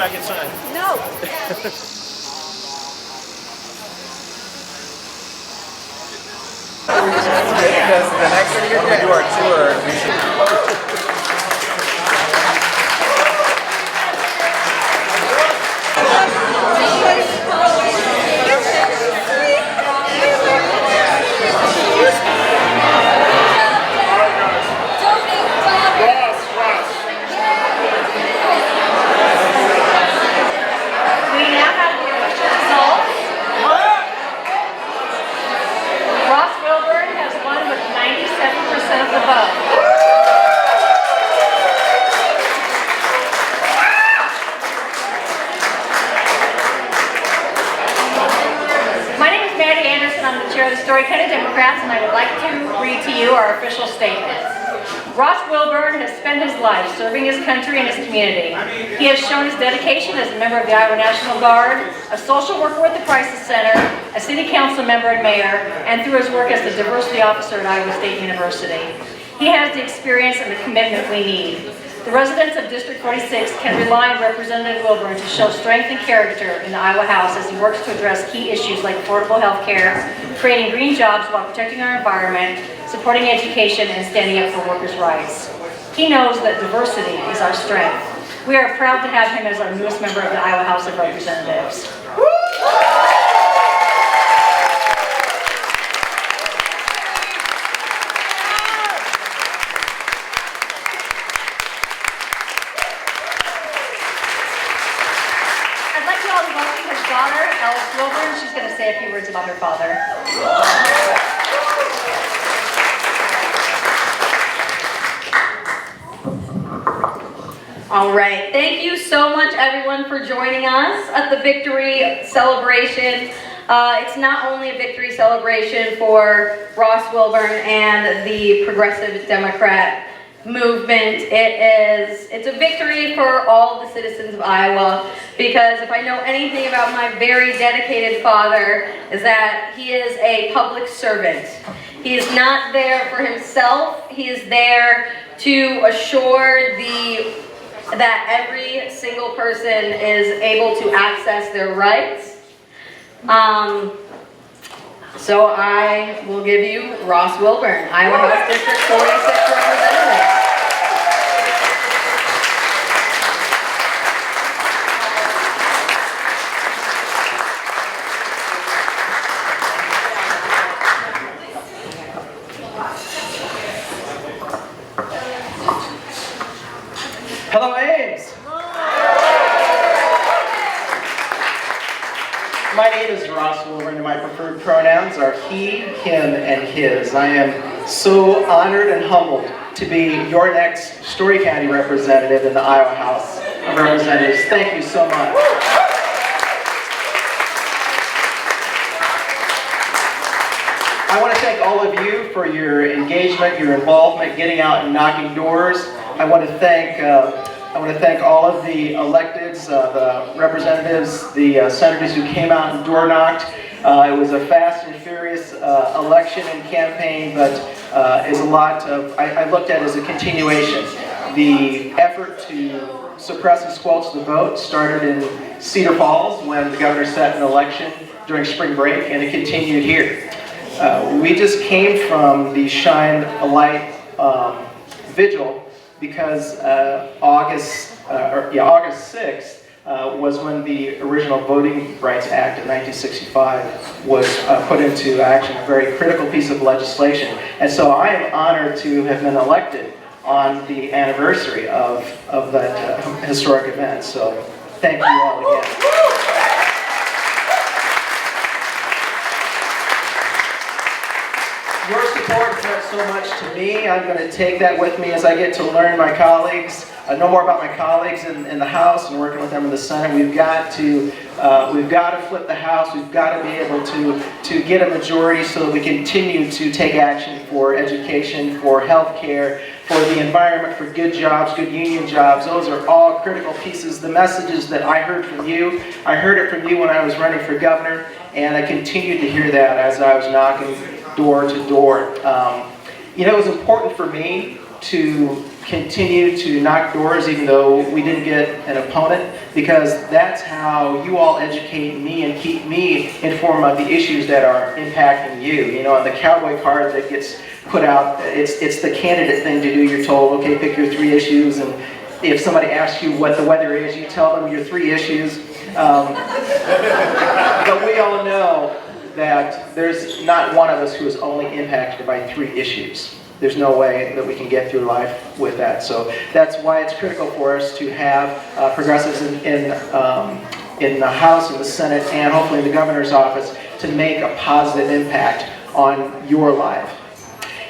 I can sign. No. Because the next thing you're going to do our tour, we should... Wilburn has won with 97% of the vote. My name is Maddie Anderson. I'm the chair of the Story County Democrats, and I would like to read to you our official statement. Ross Wilburn has spent his life serving his country and his community. He has shown his dedication as a member of the Iowa National Guard, a social worker at the Crisis Center, a city council member and mayor, and through his work as the diversity officer at Iowa State University. He has the experience and the commitment we need. The residents of District 46 can rely on Representative Wilburn to show strength and character in the Iowa House as he works to address key issues like affordable health care, creating green jobs while protecting our environment, supporting education, and standing up for workers' rights. He knows that diversity is our strength. We are proud to have him as our newest member of the Iowa House of Representatives. I'd like you all to welcome his daughter, Alice Wilburn. She's going to say a few words about her father. All right, thank you so much everyone for joining us at the victory celebration. It's not only a victory celebration for Ross Wilburn and the Progressive Democrat movement. It's a victory for all of the citizens of Iowa, because if I know anything about my very dedicated father, is that he is a public servant. He is not there for himself. He is there to assure that every single person is able to access their rights. So I will give you Ross Wilburn, Iowa House District 46 representative. Hello, Ames. My name is Ross Wilburn, and my preferred pronouns are he, him, and his. I am so honored and humbled to be your next Story County representative in the Iowa House of Representatives. Thank you so much. I want to thank all of you for your engagement, your involvement, getting out and knocking doors. I want to thank all of the electeds, the representatives, the senators who came out and door knocked. It was a fast and furious election and campaign, but is a lot of, I looked at it as a continuation. The effort to suppress and squelch the vote started in Cedar Falls when the governor set an election during spring break, and it continued here. We just came from the Shine a Light vigil, because August 6th was when the original Voting Rights Act of 1965 was put into action, a very critical piece of legislation. And so I am honored to have been elected on the anniversary of that historic event. So thank you all again. Your support meant so much to me. I'm going to take that with me as I get to learn my colleagues, know more about my colleagues in the House and working with them in the Senate. We've got to flip the House. We've got to be able to get a majority so that we continue to take action for education, for health care, for the environment, for good jobs, good union jobs. Those are all critical pieces. The messages that I heard from you, I heard it from you when I was running for governor, and I continued to hear that as I was knocking door to door. It was important for me to continue to knock doors even though we didn't get an opponent, because that's how you all educate me and keep me informed of the issues that are impacting you. You know, on the cowboy card that gets put out, it's the candidate thing to do. You're told, okay, pick your 3 issues, and if somebody asks you what the weather is, you tell them your 3 issues. But we all know that there's not one of us who is only impacted by 3 issues. There's no way that we can get through life with that. So that's why it's critical for us to have progressives in the House and the Senate and hopefully in the governor's office to make a positive impact on your life.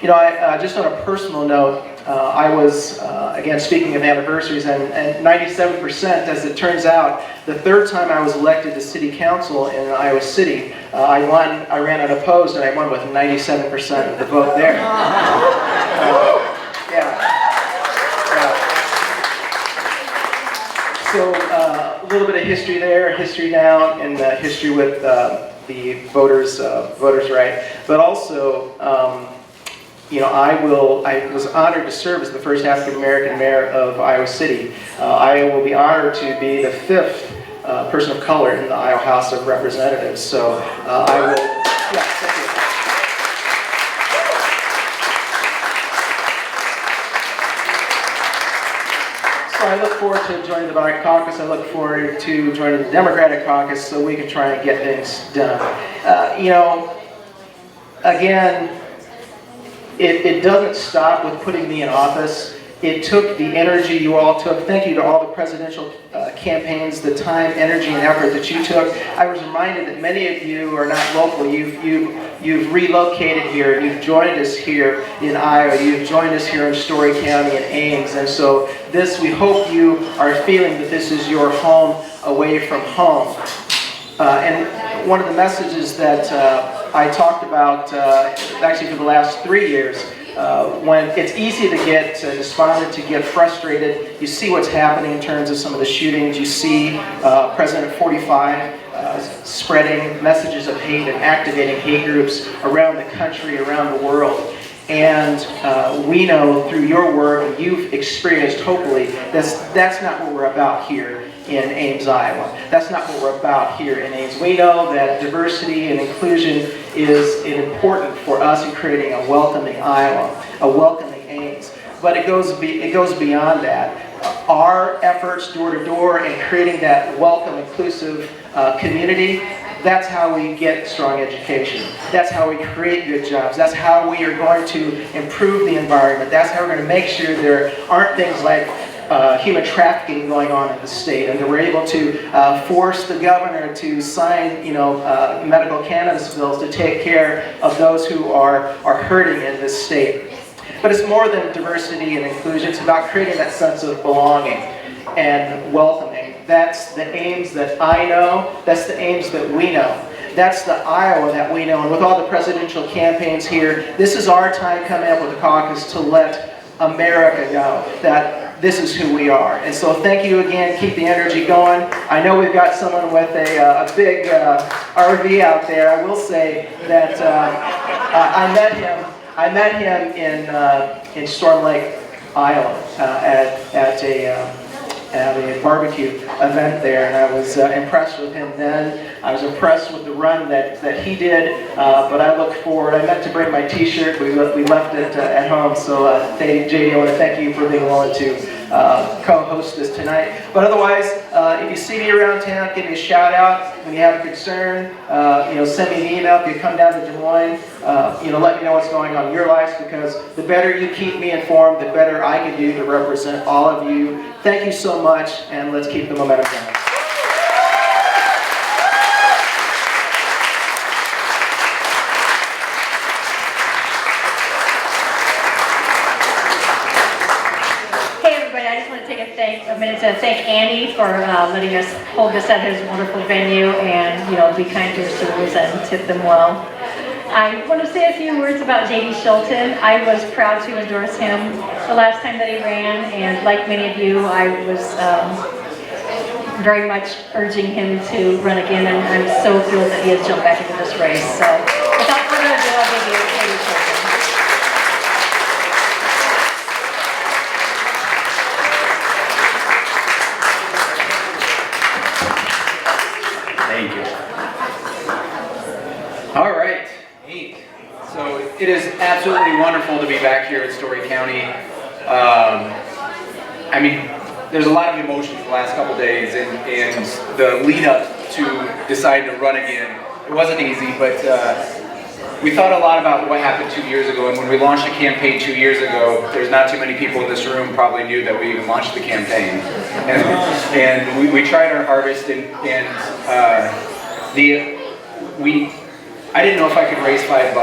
You know, just on a personal note, I was, again, speaking of anniversaries, and 97%, as it turns out, the 3rd time I was elected to city council in Iowa City, I ran unopposed, and I won with 97% of the vote there. So a little bit of history there, history now, and history with the voters' right, but also, you know, I was honored to serve as the first African American mayor of Iowa City. I will be honored to be the 5th person of color in the Iowa House of Representatives. So I will, yeah, thank you. So I look forward to joining the Democratic caucus. I look forward to joining the Democratic caucus so we can try and get things done. You know, again, it doesn't stop with putting me in office. It took the energy you all took. Thank you to all the presidential campaigns, the time, energy, and effort that you took. I was reminded that many of you are not local. You've relocated here. You've joined us here in Iowa. You've joined us here in Story County and Ames. And so we hope you are feeling that this is your home away from home. And one of the messages that I talked about actually for the last 3 years, when it's easy to get despondent, to get frustrated. You see what's happening in terms of some of the shootings. You see President 45 spreading messages of hate and activating hate groups around the country, around the world. And we know through your work, you've experienced, hopefully, that's not what we're about here in Ames, Iowa. That's not what we're about here in Ames. We know that diversity and inclusion is important for us in creating a welcoming Iowa, a welcoming Ames. But it goes beyond that. Our efforts door to door and creating that welcome, inclusive community, that's how we get strong education. That's how we create good jobs. That's how we are going to improve the environment. That's how we're going to make sure there aren't things like human trafficking going on in the state, and that we're able to force the governor to sign, medical cannabis bills to take care of those who are hurting in this state. But it's more than diversity and inclusion. It's about creating that sense of belonging and welcoming. That's the Ames that I know. That's the Ames that we know. That's the Iowa that we know. And with all the presidential campaigns here, this is our time coming up with the caucus to let America know that this is who we are. And so thank you again. Keep the energy going. I know we've got someone with a big RV out there. I will say that I met him in Storm Lake, Iowa, at a barbecue event there, and I was impressed with him then. I was impressed with the run that he did, but I look forward. I meant to bring my t-shirt, we left it at home, so JD, I want to thank you for being willing to co-host this tonight. But otherwise, if you see me around town, give me a shout out. When you have a concern, send me an email. If you come down to Des Moines, let me know what's going on in your lives, because the better you keep me informed, the better I can do to represent all of you. Thank you so much, and let's keep the momentum going. A minute to thank Andy for letting us hold this at his wonderful venue, and be kind to his servers and tip them well. I want to say a few words about J.D. Scholten. I was proud to endorse him the last time that he ran, and like many of you, I was very much urging him to run again, and I'm so thrilled that he has jumped back into this race. So without further ado, I'll give you J.D. Scholten. absolutely wonderful to be back here in Story County. I mean, there's a lot of emotions the last couple days, and the lead up to deciding to run again. It wasn't easy, but we thought a lot about what happened 2 years ago, and when we launched the campaign 2 years ago, there's not too many people in this room probably knew that we even launched the campaign. And we tried our hardest, I didn't know if I could raise $5.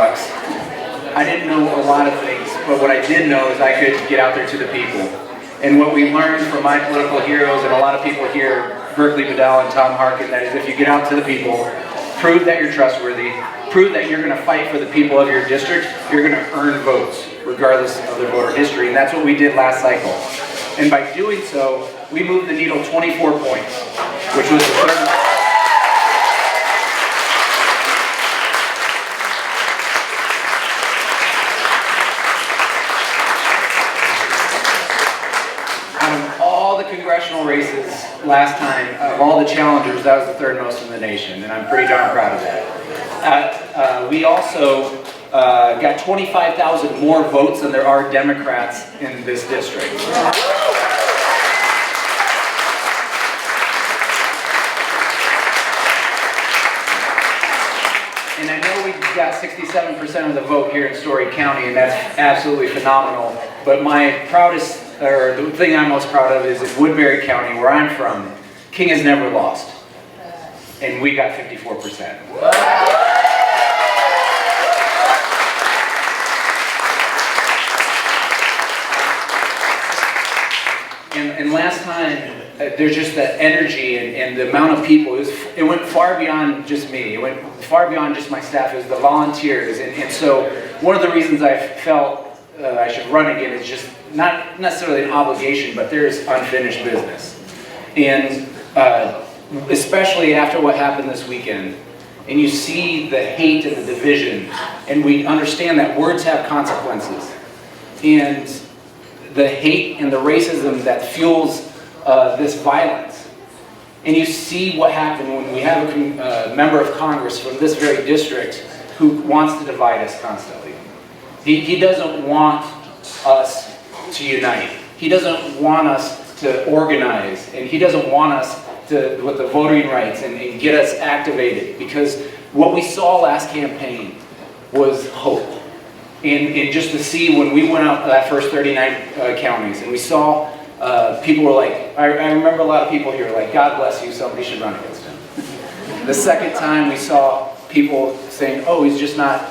I didn't know a lot of things, but what I did know is I could get out there to the people. And what we learned from my political heroes and a lot of people here, Berkeley Bedell and Tom Harkin, that is if you get out to the people, prove that you're trustworthy, prove that you're going to fight for the people of your district, you're going to earn votes, regardless of their voter history. And that's what we did last cycle. And by doing so, we moved the needle 24 points, which was the third. Congressional races last time, of all the challengers, that was the third most in the nation, and I'm pretty darn proud of that. We also got 25,000 more votes than there are Democrats in this district. And I know we got 67% of the vote here in Story County, and that's absolutely phenomenal, but my proudest the thing I'm most proud of is in Woodbury County, where I'm from, King has never lost. And we got 54%. And last time, there's just that energy and the amount of people. It went far beyond just me. It went far beyond just my staff. It was the volunteers. And so one of the reasons I felt I should run again is just not necessarily an obligation, but there's unfinished business. And especially after what happened this weekend, and you see the hate and the division, and we understand that words have consequences. And the hate and the racism that fuels this violence. And you see what happened when we have a member of Congress from this very district who wants to divide us constantly. He doesn't want us to unite. He doesn't want us to organize, and he doesn't want us to, with the voting rights, and get us activated. Because what we saw last campaign was hope. And just to see when we went out to that first 39 counties, and we saw people were like, I remember a lot of people here like, God bless you, somebody should run against him. The second time we saw people saying, oh, he's just not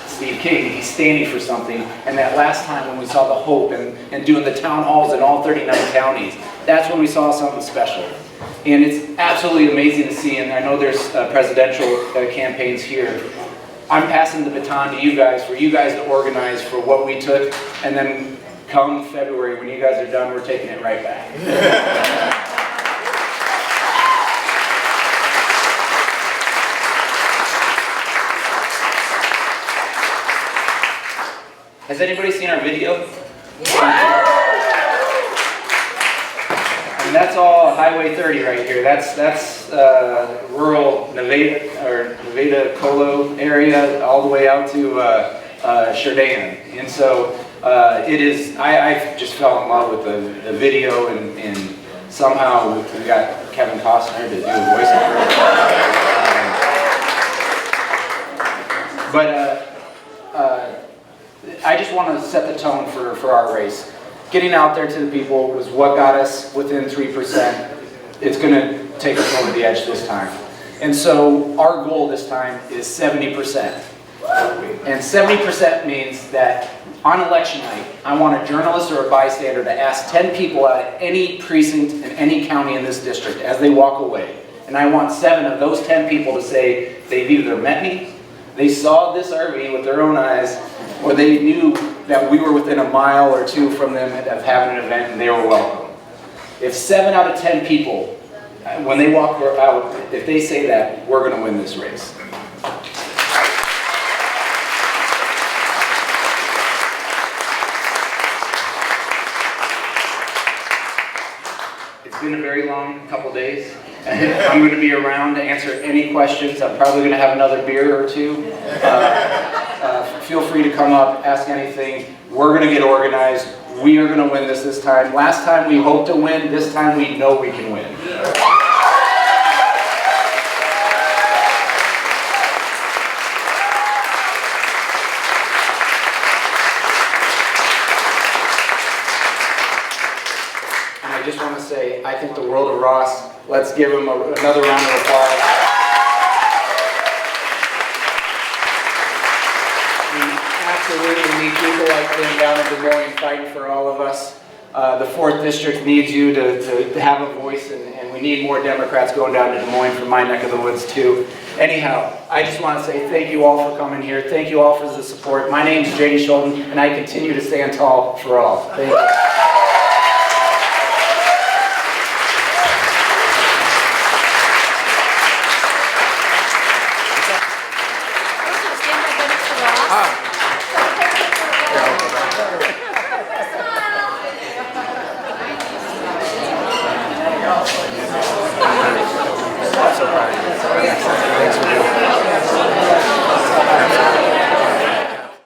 Steve King, he's standing for something. And that last time when we saw the hope and doing the town halls in all 39 counties, that's when we saw something special. And it's absolutely amazing to see, and I know there's presidential campaigns here. I'm passing the baton to you guys for you guys to organize for what we took, and then come February when you guys are done, we're taking it right back. Has anybody seen our video? Yeah. And that's all Highway 30 right here. That's rural Nevada Colo area, all the way out to Scholten. And so it is. I just fell in love with the video, and somehow we got Kevin Costner to do a voiceover. I just want to set the tone for our race. Getting out there to the people was what got us within 3%. It's going to take us over the edge this time. And so our goal this time is 70%. And 70% means that on election night, I want a journalist or a bystander to ask 10 people at any precinct in any county in this district as they walk away. And I want 7 of those 10 people to say they've either met me, they saw this RV with their own eyes, or they knew that we were within a mile or 2 from them of having an event and they were welcome. If 7 out of 10 people, when they walk out, if they say that, we're going to win this race. It's been a very long couple days. I'm going to be around to answer any questions. I'm probably going to have another beer or two. Feel free to come up, ask anything. We're going to get organized. We are going to win this time. Last time we hoped to win. This time we know we can win. And I just want to say, I think the world of Ross. Let's give him another round of applause. Absolutely need people like him down in Des Moines fighting for all of us. The 4th District needs you to have a voice, and we need more Democrats going down to Des Moines from my neck of the woods too. Anyhow, I just want to say thank you all for coming here. Thank you all for the support. My name is J.D. Scholten, and I continue to stand tall for all. Thank you.